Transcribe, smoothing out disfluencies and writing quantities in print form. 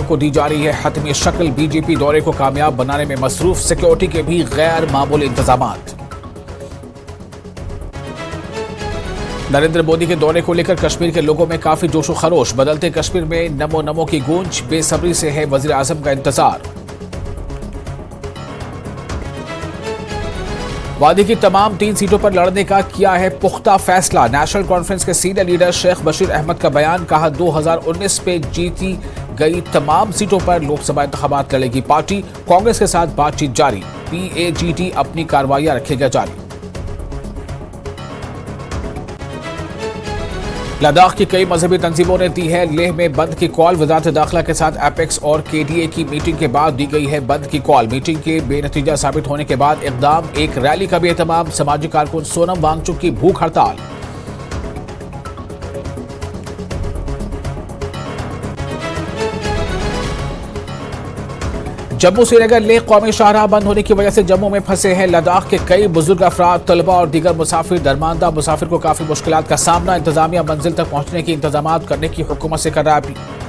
को दी जा रही है हतमी शक्ल। बीजेपी दौरे को कामयाब बनाने में मसरूफ, सिक्योरिटी के भी गैर मामूली इंतजामात। नरेंद्र मोदी के दौरे को लेकर कश्मीर के लोगों में काफी जोशो खरोश। बदलते कश्मीर में नमो नमो की गूंज, बेसब्री से है वजीर आजम का इंतजार। वादी की तमाम 3 सीटों पर लड़ने का किया है पुख्ता फैसला। नेशनल कॉन्फ्रेंस के सीनियर लीडर शेख बशीर अहमद का बयान, कहा 2019 में जीती गई तमाम सीटों पर लोकसभा इंतखाबात लड़ेगी पार्टी। कांग्रेस के साथ बातचीत जारी, PAGT अपनी कार्रवाइयां रखेगा जारी। लद्दाख की कई मजहबी तंजीमों ने दी है लेह में बंद की कॉल। वजारत दाखिला के साथ एपेक्स और KDA की मीटिंग के बाद दी गई है बंद की कॉल। मीटिंग के बेनतीजा साबित होने के बाद इकदाम, एक रैली का भी एहतमाम। समाजी कारकुन सोनम वांगचुक की भूख हड़ताल। जम्मू श्रीनगर लेह कौमी शाहराह बंद होने की वजह से जम्मू में फंसे हैं लद्दाख के कई बुजुर्ग अफराद, तलबा और दीगर मुसाफिर। दरमानदा मुसाफिर को काफी मुश्किलात का सामना। इंतजामिया मंजिल तक पहुंचने के इंतजामात करने की हुकूमत से कर रहा है।